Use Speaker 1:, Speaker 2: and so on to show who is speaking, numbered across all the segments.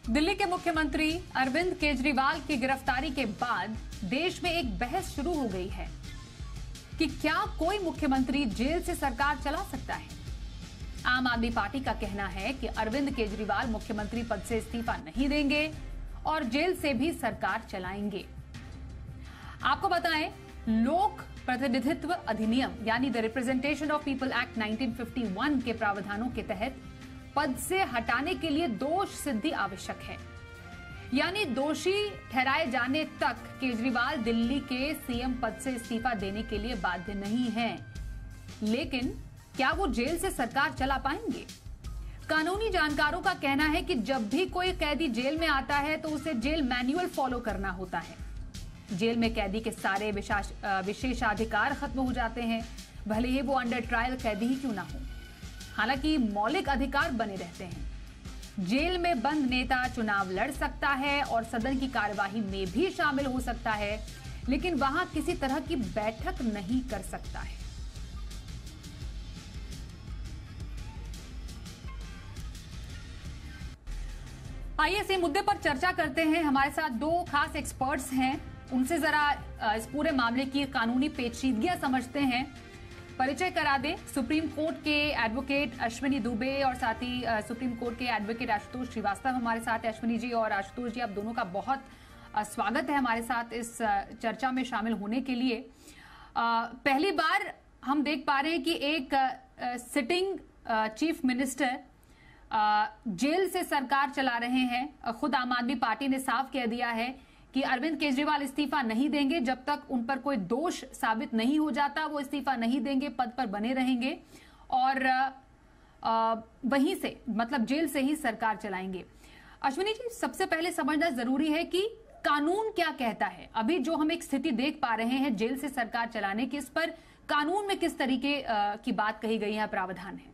Speaker 1: दिल्ली के मुख्यमंत्री अरविंद केजरीवाल की गिरफ्तारी के बाद देश में एक बहस शुरू हो गई है कि क्या कोई मुख्यमंत्री जेल से सरकार चला सकता है। आम आदमी पार्टी का कहना है कि अरविंद केजरीवाल मुख्यमंत्री पद से इस्तीफा नहीं देंगे और जेल से भी सरकार चलाएंगे। आपको बताएं, लोक प्रतिनिधित्व अधिनियम यानी the representation of people act 1951 के प्रावधानों के तहत पद से हटाने के लिए दोष सिद्धि आवश्यक है, यानी दोषी ठहराए जाने तक केजरीवाल दिल्ली के सीएम पद से इस्तीफा देने के लिए बाध्य नहीं हैं। लेकिन क्या वो जेल से सरकार चला पाएंगे? कानूनी जानकारों का कहना है कि जब भी कोई कैदी जेल में आता है तो उसे जेल मैनुअल फॉलो करना होता है। जेल में कैदी के सारे विशेषाधिकार खत्म हो जाते हैं, भले ही वो अंडर ट्रायल कैदी ही क्यों ना हो। हालांकि मौलिक अधिकार बने रहते हैं। जेल में बंद नेता चुनाव लड़ सकता है और सदन की कार्यवाही में भी शामिल हो सकता है, लेकिन वहां किसी तरह की बैठक नहीं कर सकता है। आइए इस मुद्दे पर चर्चा करते हैं। हमारे साथ दो खास एक्सपर्ट्स हैं, उनसे जरा इस पूरे मामले की कानूनी पेचीदगियां समझते हैं। परिचय करा दें, सुप्रीम कोर्ट के एडवोकेट अश्विनी दुबे और साथ ही सुप्रीम कोर्ट के एडवोकेट आशुतोष श्रीवास्तव हमारे साथ हैं। अश्विनी जी और आशुतोष जी, आप दोनों का बहुत स्वागत है हमारे साथ इस चर्चा में शामिल होने के लिए। पहली बार हम देख पा रहे हैं कि एक सिटिंग चीफ मिनिस्टर जेल से सरकार चला रहे हैं। खुद आम आदमी पार्टी ने साफ कह दिया है कि अरविंद केजरीवाल इस्तीफा नहीं देंगे जब तक उन पर कोई दोष साबित नहीं हो जाता। वो इस्तीफा नहीं देंगे, पद पर बने रहेंगे और वहीं से मतलब जेल से ही सरकार चलाएंगे। अश्विनी जी, सबसे पहले समझना जरूरी है कि कानून क्या कहता है। अभी जो हम एक स्थिति देख पा रहे हैं जेल से सरकार चलाने की, इस पर कानून में किस तरीके की बात कही गई है, प्रावधान है?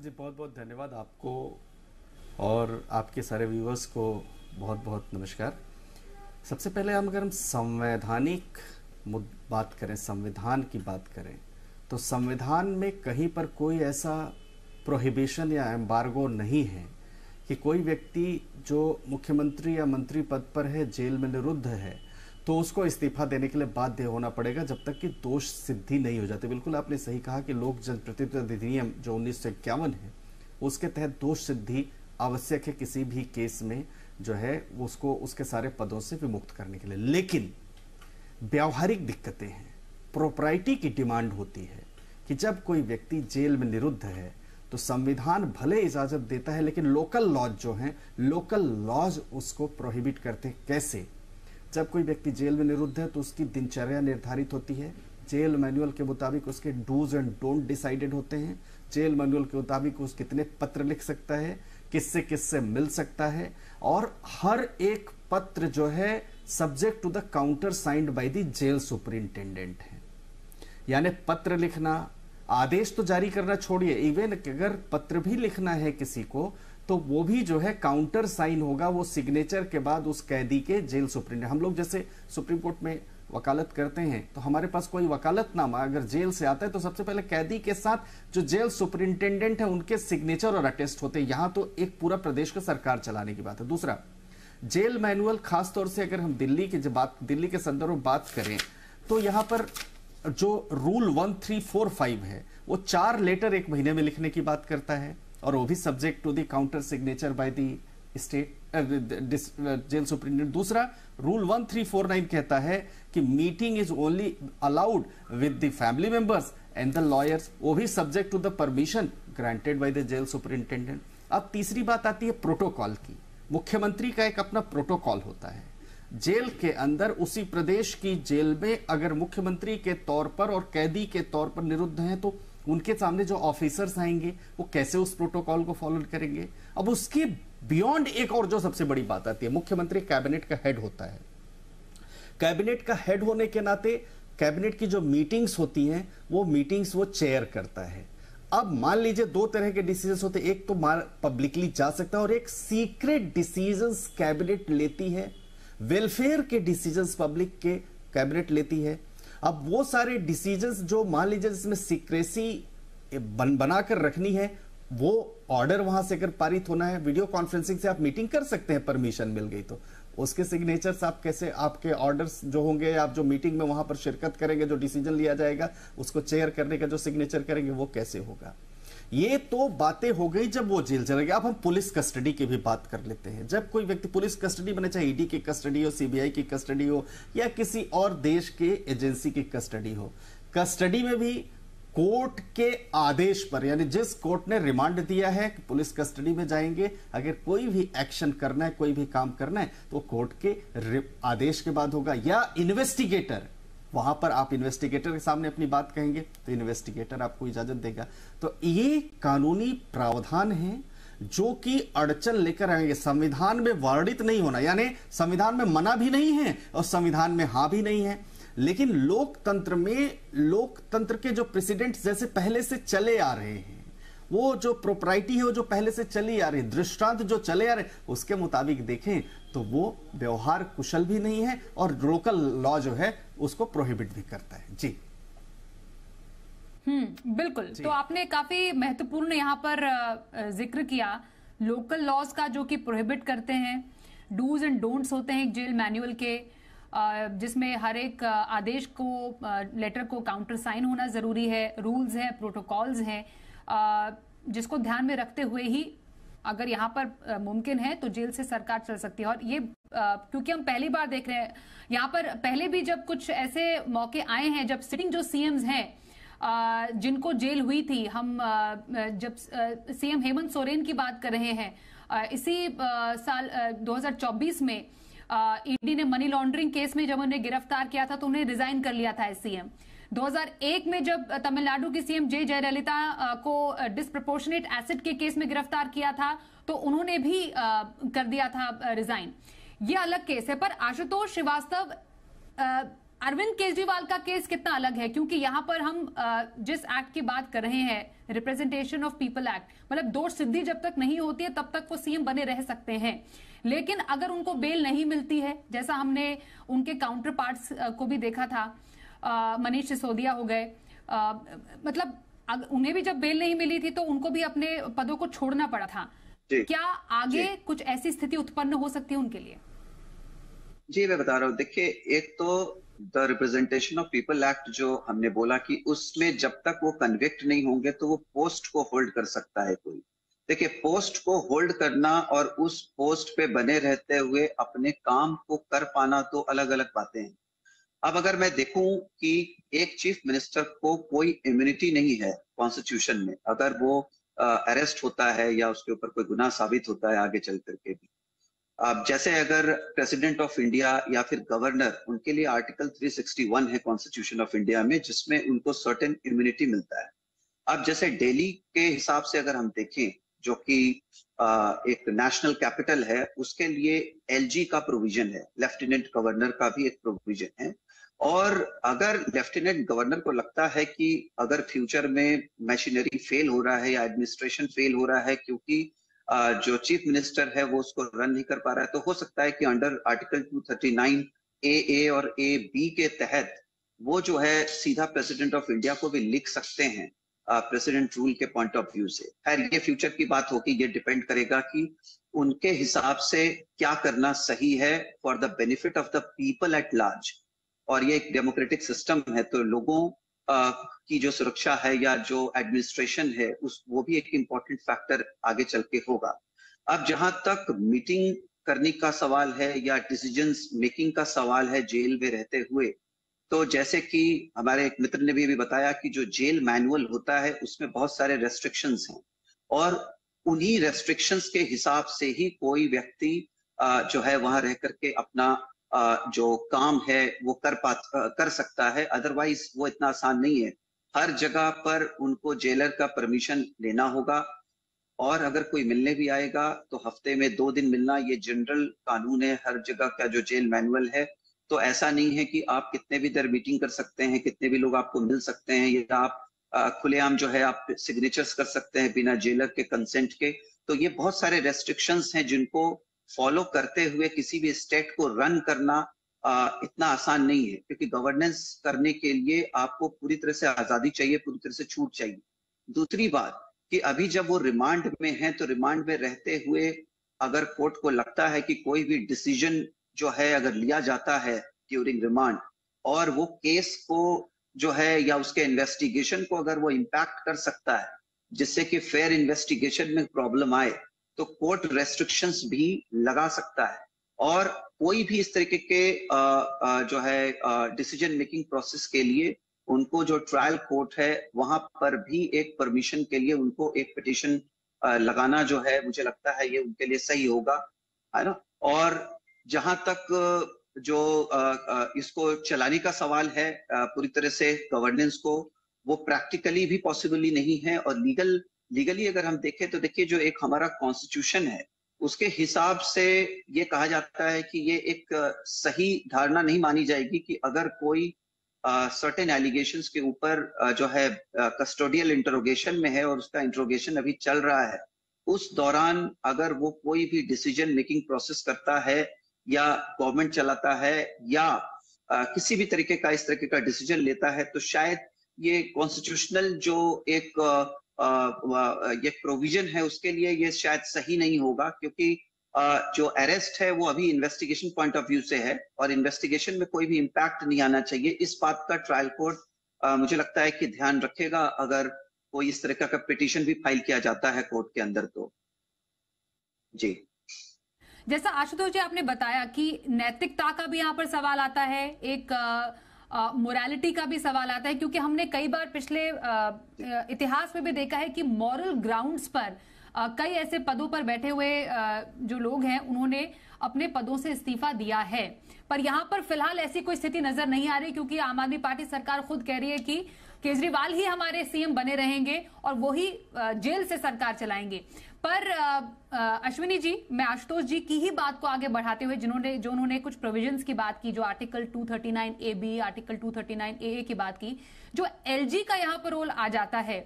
Speaker 2: जी बहुत बहुत धन्यवाद आपको और आपके सारे व्यूअर्स को बहुत बहुत नमस्कार। सबसे पहले अगर हम संवैधानिक बात करें, संविधान की बात करें, तो संविधान में कहीं पर कोई ऐसा प्रोहिबिशन या एम्बार्गो नहीं है कि कोई व्यक्ति जो मुख्यमंत्री या मंत्री पद पर है, जेल में निरुद्ध है, तो उसको इस्तीफा देने के लिए बाध्य होना पड़ेगा जब तक कि दोष सिद्धि नहीं हो जाती। बिल्कुल आपने सही कहा कि लोक जनप्रतिनिधित्व अधिनियम जो 1951 है उसके तहत दोष सिद्धि आवश्यक है किसी भी केस में जो है उसको उसके सारे पदों से विमुक्त करने के लिए। लेकिन व्यावहारिक दिक्कतें हैं, प्रोप्राइटी की डिमांड होती है कि जब कोई व्यक्ति जेल में निरुद्ध है तो संविधान भले इजाजत देता है लेकिन लोकल लॉज जो हैं, लोकल लॉज उसको प्रोहिबिट करते हैं। कैसे? जब कोई व्यक्ति जेल में निरुद्ध है तो उसकी दिनचर्या निर्धारित होती है, जेल मैनुअल के मुताबिक उसके डूज एंड डोंट डिसाइडेड होते हैं। जेल मैनुअल के मुताबिक उस कितने पत्र लिख सकता है, किससे किससे मिल सकता है, और हर एक पत्र जो है subject to the countersigned by the jail superintendent है। यानी पत्र लिखना, आदेश तो जारी करना छोड़िए, इवन अगर पत्र भी लिखना है किसी को तो वो भी जो है काउंटर साइन होगा, वो सिग्नेचर के बाद उस कैदी के जेल सुपरिंटेंडेंट। हम लोग जैसे सुप्रीम कोर्ट में वकालत करते हैं तो हमारे पास कोई वकालतनामा अगर जेल से आता है तो सबसे पहले कैदी के साथ जो जेल सुपरिंटेंडेंट है उनके सिग्नेचर और अटेस्ट होते हैं। यहां तो एक पूरा प्रदेश का सरकार चलाने की बात है। दूसरा, जेल मैनुअल, खासतौर से अगर हम दिल्ली के संदर्भ में बात करें तो यहां पर जो रूल 1345 है वो 4 लेटर 1 महीने में लिखने की बात करता है और वो भी subject to the countersignature by the state jail superintendent. दूसरा, रूल 1349 कहता है कि meeting is only allowed with the family members and the lawyers, वो भी subject to the permission granted by the jail superintendent. अब तीसरी बात आती है प्रोटोकॉल की। मुख्यमंत्री का एक अपना प्रोटोकॉल होता है। जेल के अंदर उसी प्रदेश की जेल में अगर मुख्यमंत्री के तौर पर और कैदी के तौर पर निरुद्ध हैं तो उनके सामने जो ऑफिसर्स आएंगे वो कैसे उस प्रोटोकॉल को फॉलो करेंगे। अब उसके बियॉन्ड एक और जो सबसे बड़ी बात आती है, मुख्यमंत्री कैबिनेट का हेड होता है। कैबिनेट का हेड होने के नाते कैबिनेट की जो मीटिंग्स होती हैं वो मीटिंग्स वो चेयर करता है। अब मान लीजिए 2 तरह के डिसीजंस होते हैं, एक तो पब्लिकली जा सकता है और एक सीक्रेट डिसीजंस कैबिनेट लेती है। वेलफेयर के डिसीजंस पब्लिक के कैबिनेट लेती है। अब वो सारे डिसीजंस जो मान लीजिए जिसमें सीक्रेसी बनाकर रखनी है वो ऑर्डर वहां से अगर पारित होना है, वीडियो कॉन्फ्रेंसिंग से आप मीटिंग कर सकते हैं, परमिशन मिल गई तो उसके सिग्नेचर्स आप कैसे, आपके ऑर्डर्स जो होंगे, आप जो मीटिंग में वहां पर शिरकत करेंगे, जो डिसीजन लिया जाएगा उसको चेयर करने का जो सिग्नेचर करेंगे वो कैसे होगा। ये तो बातें हो गई जब वो जेल चले गए। अब हम पुलिस कस्टडी की भी बात कर लेते हैं। जब कोई व्यक्ति पुलिस कस्टडी बने, चाहे ईडी की कस्टडी हो, सीबीआई की कस्टडी हो, या किसी और देश के एजेंसी की कस्टडी हो, कस्टडी में भी कोर्ट के आदेश पर, यानी जिस कोर्ट ने रिमांड दिया है कि पुलिस कस्टडी में जाएंगे, अगर कोई भी एक्शन करना है, कोई भी काम करना है, तो कोर्ट के आदेश के बाद होगा। या इन्वेस्टिगेटर, वहां पर आप इन्वेस्टिगेटर के सामने अपनी बात कहेंगे तो इन्वेस्टिगेटर आपको इजाजत देगा। तो ये कानूनी प्रावधान है जो कि अड़चन लेकर आएंगे। संविधान में वर्णित नहीं होना, यानी संविधान में मना भी नहीं है और संविधान में हां भी नहीं है, लेकिन लोकतंत्र में, लोकतंत्र के जो प्रेसिडेंट जैसे पहले से चले आ रहे हैं, वो जो प्रोप्राइटी है वो जो पहले से चली आ रही, दृष्टांत जो चले आ रहे, उसके मुताबिक देखें तो वो व्यवहार कुशल भी नहीं है और लोकल लॉ जो है उसको प्रोहिबिट भी करता है। जी
Speaker 1: बिल्कुल। तो आपने काफी महत्वपूर्ण यहाँ पर जिक्र किया लोकल लॉज का, जो कि प्रोहिबिट करते हैं। डूज एंड डोंट्स होते हैं एक जेल मैनुअल के, जिसमें हर एक आदेश को, लेटर को काउंटर साइन होना जरूरी है, रूल्स है, प्रोटोकॉल्स हैं, जिसको ध्यान में रखते हुए ही अगर यहाँ पर मुमकिन है तो जेल से सरकार चल सकती है। और ये क्योंकि हम पहली बार देख रहे हैं यहाँ पर, पहले भी जब कुछ ऐसे मौके आए हैं जब सिटिंग जो सीएम्स हैं जिनको जेल हुई थी, हम जब सीएम हेमंत सोरेन की बात कर रहे हैं, इसी साल 2024 में ईडी ने मनी लॉन्ड्रिंग केस में जब उन्हें गिरफ्तार किया था तो उन्हें रिजाइन कर लिया था एज सीएम। 2001 में जब तमिलनाडु की सीएम जे जयललिता को डिस्प्रपोर्शनेट एसेट के केस में गिरफ्तार किया था तो उन्होंने भी कर दिया था रिजाइन। ये अलग केस है। पर आशुतोष श्रीवास्तव, अरविंद केजरीवाल का केस कितना अलग है, क्योंकि यहाँ पर हम जिस एक्ट की बात कर रहे हैं, रिप्रेजेंटेशन ऑफ पीपल एक्ट, मतलब दोष सिद्धि जब तक नहीं होती है तब तक वो सीएम बने रह सकते हैं, लेकिन अगर उनको बेल नहीं मिलती है, जैसा हमने उनके काउंटर पार्ट्स को भी देखा था, मनीष सिसोदिया हो गए, मतलब उन्हें भी जब बेल नहीं मिली थी तो उनको भी अपने पदों को छोड़ना पड़ा था। क्या आगे कुछ ऐसी स्थिति उत्पन्न हो सकती है उनके लिए?
Speaker 3: जी मैं बता रहा हूँ। देखिए, एक तो the representation of people act जो हमने बोला कि उसमें जब तक वो कन्विक्ट नहीं होंगे तो वो पोस्ट को होल्ड कर सकता है कोई। देखिए, पोस्ट को होल्ड करना और उस पोस्ट पे बने रहते हुए अपने काम को कर पाना तो अलग अलग बातें हैं। अब अगर मैं देखूं कि एक चीफ मिनिस्टर को कोई इम्यूनिटी नहीं है कॉन्स्टिट्यूशन में, अगर वो अरेस्ट होता है या उसके ऊपर कोई गुनाह साबित होता है आगे चल करके भी, अब जैसे अगर प्रेसिडेंट ऑफ इंडिया या फिर गवर्नर, उनके लिए आर्टिकल 361 है कॉन्स्टिट्यूशन ऑफ इंडिया में, जिसमें उनको सर्टेन इम्यूनिटी मिलता है। अब जैसे दिल्ली के हिसाब से अगर हम देखें, जो कि एक नेशनल कैपिटल है, उसके लिए एलजी का प्रोविजन है, लेफ्टिनेंट गवर्नर का भी एक प्रोविजन है। और अगर लेफ्टिनेंट गवर्नर को लगता है कि अगर फ्यूचर में मशीनरी फेल हो रहा है या एडमिनिस्ट्रेशन फेल हो रहा है क्योंकि जो चीफ मिनिस्टर है वो उसको रन नहीं कर पा रहा है, तो हो सकता है कि अंडर आर्टिकल 239 ए और ए बी के तहत वो जो है सीधा प्रेसिडेंट ऑफ इंडिया को भी लिख सकते हैं प्रेसिडेंट रूल के पॉइंट ऑफ व्यू से। खैर ये फ्यूचर की बात होगी, ये डिपेंड करेगा कि उनके हिसाब से क्या करना सही है for the benefit of the people at large. और ये एक डेमोक्रेटिक सिस्टम है तो लोगों की जो सुरक्षा है या जो एडमिनिस्ट्रेशन है वो भी एक इम्पोर्टेंट फैक्टर आगे चल के होगा। अब जहां तक मीटिंग करने का सवाल है या डिसीजंस मेकिंग का सवाल है जेल में रहते हुए, तो जैसे कि हमारे एक मित्र ने भी बताया कि जो जेल मैनुअल होता है उसमें बहुत सारे रेस्ट्रिक्शंस हैं और उन्हीं रेस्ट्रिक्शंस के हिसाब से ही कोई व्यक्ति जो है वहां रह करके अपना जो काम है वो कर सकता है। अदरवाइज वो इतना आसान नहीं है। हर जगह पर उनको जेलर का परमिशन लेना होगा और अगर कोई मिलने भी आएगा तो हफ्ते में 2 दिन मिलना, ये जनरल कानून है हर जगह का जो जेल मैनुअल है। तो ऐसा नहीं है कि आप कितने भी देर मीटिंग कर सकते हैं, कितने भी लोग आपको मिल सकते हैं, या आप खुलेआम जो है आप सिग्नेचर्स कर सकते हैं बिना जेलर के कंसेंट के। तो ये बहुत सारे रेस्ट्रिक्शंस हैं जिनको फॉलो करते हुए किसी भी स्टेट को रन करना इतना आसान नहीं है, क्योंकि गवर्नेंस करने के लिए आपको पूरी तरह से आजादी चाहिए, पूरी तरह से छूट चाहिए। दूसरी बात कि अभी जब वो रिमांड में है तो रिमांड में रहते हुए अगर कोर्ट को लगता है कि कोई भी डिसीजन जो है अगर लिया जाता है ड्यूरिंग रिमांड और वो केस को जो है या उसके इन्वेस्टिगेशन को अगर वो इम्पैक्ट कर सकता है जिससे कि फेयर इन्वेस्टिगेशन में प्रॉब्लम आए, तो कोर्ट रेस्ट्रिक्शंस भी लगा सकता है। और कोई भी इस तरीके के जो है डिसीजन मेकिंग प्रोसेस के लिए उनको जो ट्रायल कोर्ट है वहां पर भी एक परमिशन के लिए उनको एक पिटीशन लगाना जो है मुझे लगता है ये उनके लिए सही होगा, है ना। और जहां तक जो इसको चलाने का सवाल है पूरी तरह से गवर्नेंस को, वो प्रैक्टिकली भी पॉसिबली नहीं है। और लीगली अगर हम देखें तो देखिए जो एक हमारा कॉन्स्टिट्यूशन है उसके हिसाब से ये कहा जाता है कि ये एक सही धारणा नहीं मानी जाएगी कि अगर कोई सर्टेन एलिगेशंस के ऊपर जो है कस्टोडियल इंटरोगेशन में है और उसका इंटरोगेशन अभी चल रहा है, उस दौरान अगर वो कोई भी डिसीजन मेकिंग प्रोसेस करता है या गवर्नमेंट चलाता है या किसी भी तरीके का इस तरीके का डिसीजन लेता है, तो शायद ये कॉन्स्टिट्यूशनल जो एक ये प्रोविजन है उसके लिए ये शायद सही नहीं होगा, क्योंकि जो अरेस्ट है वो अभी इन्वेस्टिगेशन पॉइंट ऑफ व्यू से है और इन्वेस्टिगेशन में कोई भी इम्पैक्ट नहीं आना चाहिए। इस बात का ट्रायल कोर्ट मुझे लगता है कि ध्यान रखेगा अगर कोई इस तरह का पिटीशन भी फाइल किया जाता है कोर्ट के अंदर तो। जी,
Speaker 1: जैसा आशुतोष जी आपने बताया कि नैतिकता का भी यहाँ पर सवाल आता है, एक मोरालिटी का भी सवाल आता है, क्योंकि हमने कई बार पिछले इतिहास में भी देखा है कि मॉरल ग्राउंड्स पर कई ऐसे पदों पर बैठे हुए जो लोग हैं उन्होंने अपने पदों से इस्तीफा दिया है। पर यहाँ पर फिलहाल ऐसी कोई स्थिति नजर नहीं आ रही, क्योंकि आम आदमी पार्टी सरकार खुद कह रही है कि केजरीवाल ही हमारे सीएम बने रहेंगे और वो ही जेल से सरकार चलाएंगे। पर अश्विनी जी, मैं आशुतोष जी की ही बात को आगे बढ़ाते हुए जो उन्होंने कुछ प्रोविजंस की बात की, जो आर्टिकल 239AB, आर्टिकल 239AA की बात की, जो एलजी का यहाँ पर रोल आ जाता है,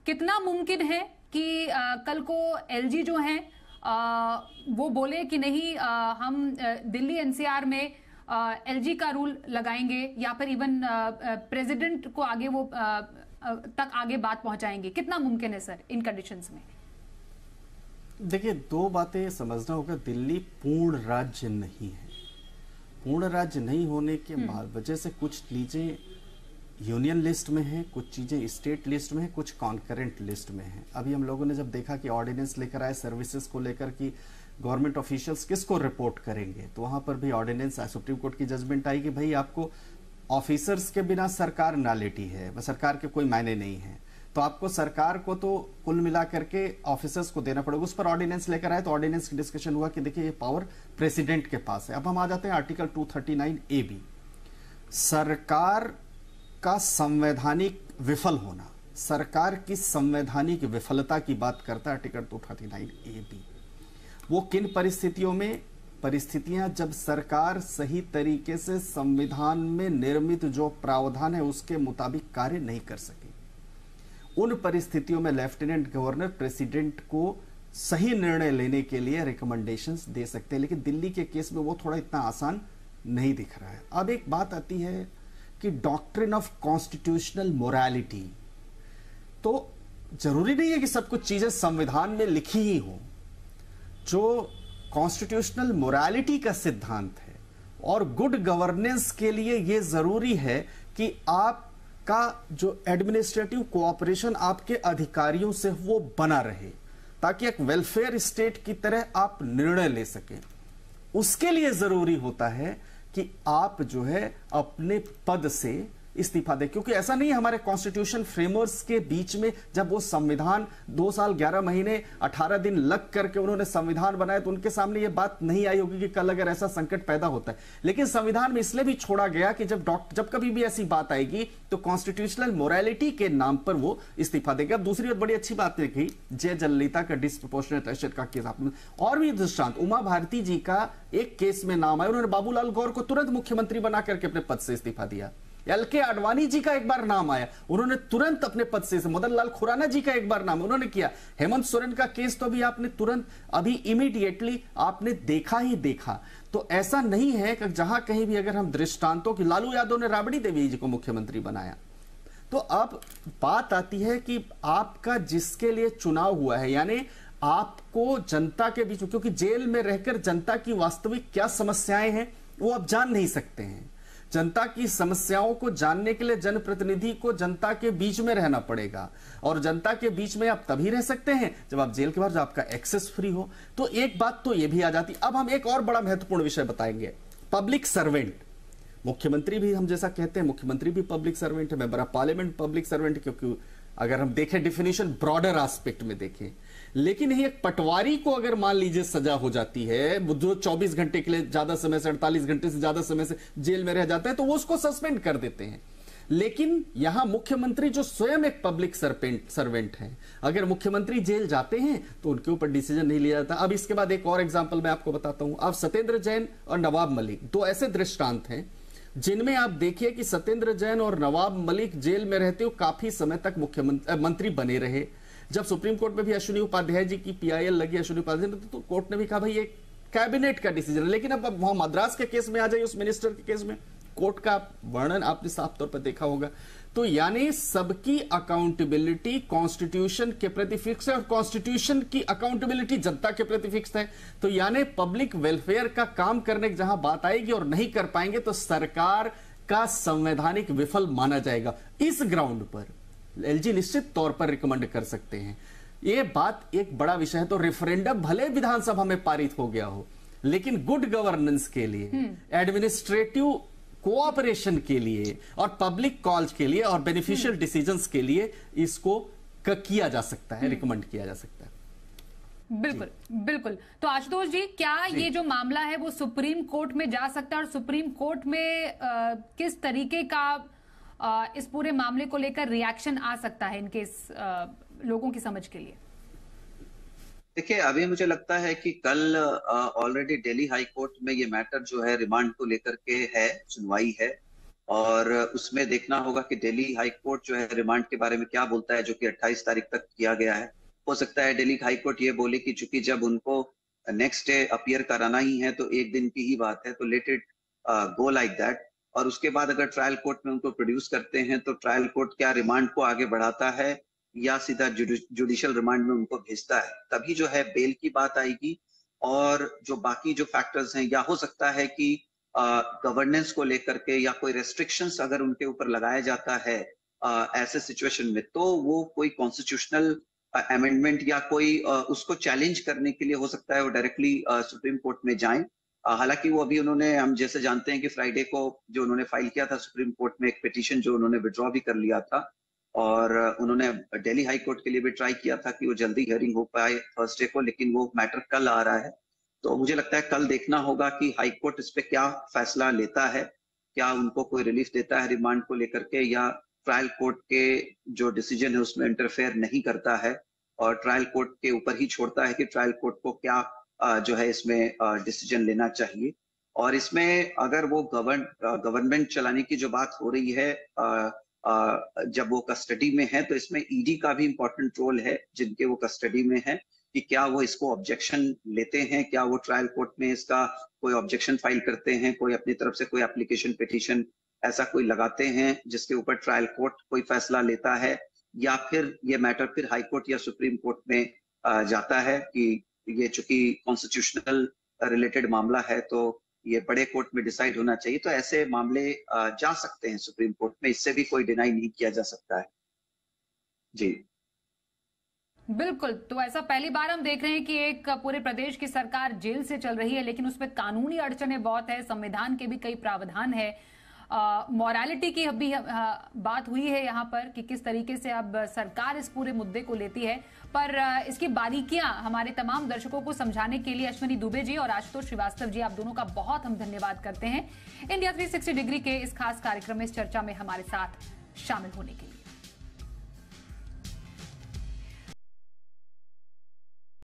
Speaker 1: कितना मुमकिन है कि कल को एलजी जो हैं वो बोले कि नहीं हम दिल्ली एनसीआर में एलजी का रूल लगाएंगे या फिर इवन प्रेसिडेंट को आगे वो तक आगे बात पहुंचाएंगे? कितना मुमकिन है सर इन कंडीशंस में?
Speaker 2: देखिए, दो बातें समझना होगा। दिल्ली पूर्ण राज्य नहीं है। पूर्ण राज्य नहीं होने के वजह से कुछ चीजें यूनियन लिस्ट में है, कुछ चीजें स्टेट लिस्ट में है, कुछ कॉन्करेंट लिस्ट में है। अभी हम लोगों ने जब देखा कि ऑर्डिनेंस लेकर आए सर्विसेज को लेकर कि गवर्नमेंट ऑफिशियल्स किसको रिपोर्ट करेंगे, तो वहां पर भी ऑर्डिनेंस सुप्रीम कोर्ट की जजमेंट आई कि भाई आपको ऑफिसर्स के बिना सरकार ना लेटी है, सरकार के कोई मायने नहीं है, तो आपको सरकार को तो कुल मिला करके ऑफिसर्स को देना पड़ेगा। उस पर ऑर्डिनेंस लेकर आए तो ऑर्डिनेंस की डिस्कशन हुआ कि देखिए ये पावर प्रेसिडेंट के पास है। अब हम आ जाते हैं आर्टिकल 239AB, सरकार का संवैधानिक विफल होना, सरकार की संवैधानिक विफलता की बात करता है आर्टिकल 239AB। वो किन परिस्थितियों में? परिस्थितियां जब सरकार सही तरीके से संविधान में निर्मित जो प्रावधान है उसके मुताबिक कार्य नहीं कर सके, उन परिस्थितियों में लेफ्टिनेंट गवर्नर प्रेसिडेंट को सही निर्णय लेने के लिए रिकमेंडेशंस दे सकते हैं। लेकिन दिल्ली के केस में वो थोड़ा इतना आसान नहीं दिख रहा है। अब एक बात आती है कि डॉक्ट्रिन ऑफ कॉन्स्टिट्यूशनल मोरालिटी, तो जरूरी नहीं है कि सब कुछ चीजें संविधान में लिखी ही हो। जो कॉन्स्टिट्यूशनल मोरालिटी का सिद्धांत है और गुड गवर्नेंस के लिए यह जरूरी है कि आपका जो एडमिनिस्ट्रेटिव कोऑपरेशन आपके अधिकारियों से वो बना रहे, ताकि एक वेलफेयर स्टेट की तरह आप निर्णय ले सकें। उसके लिए जरूरी होता है कि आप जो है अपने पद से इस्तीफा दे, क्योंकि ऐसा नहीं है हमारे कॉन्स्टिट्यूशन फ्रेमवर्क्स के बीच में जब वो संविधान 2 साल 11 महीने 18 दिन लग करके उन्होंने संविधान बनाया तो उनके सामने ये बात नहीं आई होगी कि कल अगर ऐसा संकट पैदा होता है। लेकिन संविधान में इसलिए भी छोड़ा गया कि जब कभी भी ऐसी बात आएगी तो कॉन्स्टिट्यूशनल मोरालिटी के नाम पर वो इस्तीफा देगा। दूसरी बात, बड़ी अच्छी बात है कि जय जयललिता का डिस्प्रपोर्शनेट एसेट का केस आपने, और भी दृष्टांत, उमा भारती जी का एक केस में नाम आया, उन्होंने बाबूलाल गौर को तुरंत मुख्यमंत्री बना करके अपने पद से इस्तीफा दिया। एल.के. आडवाणी जी का एक बार नाम आया, उन्होंने तुरंत अपने पद से, मदन लाल खुराना जी का एक बार नाम उन्होंने किया। हेमंत सोरेन का केस तो अभी आपने तुरंत अभी इमीडिएटली आपने देखा ही देखा। तो ऐसा नहीं है कि जहां कहीं भी अगर हम दृष्टांतों की, लालू यादव ने राबड़ी देवी जी को मुख्यमंत्री बनाया, तो अब बात आती है कि आपका जिसके लिए चुनाव हुआ है, यानी आपको जनता के बीच में, क्योंकि जेल में रहकर जनता की वास्तविक क्या समस्याएं हैं वो आप जान नहीं सकते हैं। जनता की समस्याओं को जानने के लिए जनप्रतिनिधि को जनता के बीच में रहना पड़ेगा, और जनता के बीच में आप तभी रह सकते हैं जब आप जेल के बाहर, जब आपका एक्सेस फ्री हो। तो एक बात तो ये भी आ जाती। अब हम एक और बड़ा महत्वपूर्ण विषय बताएंगे, पब्लिक सर्वेंट। मुख्यमंत्री भी हम जैसा कहते हैं, मुख्यमंत्री भी पब्लिक सर्वेंट है, member of parliament public servant, क्योंकि अगर हम देखें डेफिनेशन ब्रॉडर एस्पेक्ट में देखें। लेकिन ये एक पटवारी को अगर मान लीजिए सजा हो जाती है, जो 24 घंटे के लिए ज्यादा समय से, 48 घंटे से ज्यादा समय से जेल में रह जाता है, तो वो उसको सस्पेंड कर देते हैं। लेकिन यहां मुख्यमंत्री जो स्वयं एक पब्लिक सर्वेंट है, अगर मुख्यमंत्री जेल जाते हैं तो उनके ऊपर डिसीजन नहीं लिया जाता। अब इसके बाद एक और एग्जाम्पल मैं आपको बताता हूं। अब सत्येंद्र जैन और नवाब मलिक दो ऐसे दृष्टांत हैं जिनमें आप देखिए कि सत्येंद्र जैन और नवाब मलिक जेल में रहते हुए काफी समय तक मुख्यमंत्री बने रहे। जब सुप्रीम कोर्ट में भी अश्विनी उपाध्याय जी की पीआईएल लगी, अश्विनी उपाध्याय, तो कोर्ट ने भी कहा भाई ये कैबिनेट का डिसीजन है। लेकिन अब वहां मद्रास के केस में आ जाइए, उस मिनिस्टर के केस में कोर्ट का वर्णन आपने साफ तौर पर देखा होगा। तो यानी सबकी अकाउंटेबिलिटी कॉन्स्टिट्यूशन के प्रति फिक्स है, और कॉन्स्टिट्यूशन की अकाउंटेबिलिटी जनता के प्रति फिक्स है। तो यानी पब्लिक वेलफेयर का काम करने की जहां बात आएगी और नहीं कर पाएंगे तो सरकार का संवैधानिक विफल माना जाएगा। इस ग्राउंड पर एलजी निश्चित तौर पर रिकमेंड कर सकते हैं। यह बात एक बड़ा विषय है। तो रेफरेंडम भले विधानसभा में पारित हो गया हो, लेकिन गुड गवर्नेंस के लिए, एडमिनिस्ट्रेटिव कोऑपरेशन के लिए और पब्लिक कॉल्स के लिए और बेनिफिशियल डिसीजंस के लिए इसको किया जा सकता है, रिकमेंड किया जा सकता है।
Speaker 1: बिल्कुल बिल्कुल। तो आशुतोष जी, क्या ये जो मामला है वो सुप्रीम कोर्ट में जा सकता है, और सुप्रीम कोर्ट में किस तरीके का इस पूरे मामले को लेकर रिएक्शन आ सकता है इनके लोगों की समझ के लिए?
Speaker 3: देखिए, अभी मुझे लगता है कि कल ऑलरेडी दिल्ली हाई कोर्ट में ये मैटर जो है रिमांड को लेकर के है, सुनवाई है, और उसमें देखना होगा कि दिल्ली हाई कोर्ट जो है रिमांड के बारे में क्या बोलता है, जो कि 28 तारीख तक किया गया है। हो सकता है दिल्ली हाई कोर्ट ये बोले कि चूंकि जब उनको नेक्स्ट डे अपीयर कराना ही है तो एक दिन की ही बात है, तो let it go like that. और उसके बाद अगर ट्रायल कोर्ट में उनको प्रोड्यूस करते हैं तो ट्रायल कोर्ट क्या रिमांड को आगे बढ़ाता है या सीधा जुडिशियल रिमांड में उनको भेजता है, तभी जो है बेल की बात आएगी। और जो बाकी जो फैक्टर्स हैं, या हो सकता है कि गवर्नेंस को लेकर के या कोई रेस्ट्रिक्शंस अगर उनके ऊपर लगाया जाता है ऐसे सिचुएशन में, तो वो कोई कॉन्स्टिट्यूशनल अमेंडमेंट या कोई उसको चैलेंज करने के लिए हो सकता है वो डायरेक्टली सुप्रीम कोर्ट में जाएं। हालांकि वो अभी उन्होंने, हम जैसे जानते हैं कि फ्राइडे को जो उन्होंने फाइल किया था सुप्रीम कोर्ट में एक पिटीशन, जो उन्होंने विड्रॉ भी कर लिया था, और उन्होंने दिल्ली हाई कोर्ट के लिए भी ट्राई किया था कि वो जल्दी हियरिंग हो पाए थर्सडे को, लेकिन वो मैटर कल आ रहा है। तो मुझे लगता है कल देखना होगा कि हाई कोर्ट इस पे क्या फैसला लेता है, क्या उनको कोई रिलीफ देता है रिमांड को लेकर के, या ट्रायल कोर्ट के जो डिसीजन है उसमें इंटरफेयर नहीं करता है और ट्रायल कोर्ट के ऊपर ही छोड़ता है कि ट्रायल कोर्ट को क्या जो है इसमें डिसीजन लेना चाहिए। और इसमें अगर वो गवर्नमेंट चलाने की जो बात हो रही है, जब वो कस्टडी में है, तो इसमें ईडी का भी इंपॉर्टेंट रोल है, जिनके वो कस्टडी में है, कि क्या वो इसको ऑब्जेक्शन लेते हैं, क्या वो ट्रायल कोर्ट में इसका कोई ऑब्जेक्शन फाइल करते हैं, कोई अपनी तरफ से कोई एप्लीकेशन पिटीशन ऐसा कोई लगाते हैं जिसके ऊपर ट्रायल कोर्ट कोई फैसला लेता है, या फिर ये मैटर फिर हाई कोर्ट या सुप्रीम कोर्ट में जाता है कि ये चूंकि कॉन्स्टिट्यूशनल रिलेटेड मामला है तो ये बड़े कोर्ट में डिसाइड होना चाहिए। तो ऐसे मामले जा सकते हैं सुप्रीम कोर्ट में, इससे भी कोई डिनाई नहीं किया जा सकता है। जी
Speaker 1: बिल्कुल। तो ऐसा पहली बार हम देख रहे हैं कि एक पूरे प्रदेश की सरकार जेल से चल रही है, लेकिन उसमें कानूनी अड़चनें बहुत है, संविधान के भी कई प्रावधान है, मॉरालिटी की भी बात हुई है यहाँ पर कि किस तरीके से अब सरकार इस पूरे मुद्दे को लेती है। पर इसकी बारीकियां हमारे तमाम दर्शकों को समझाने के लिए अश्विनी दुबे जी और आशुतोष श्रीवास्तव जी, आप दोनों का बहुत हम धन्यवाद करते हैं इंडिया 360 डिग्री के इस खास कार्यक्रम में इस चर्चा में हमारे साथ शामिल होने के लिए।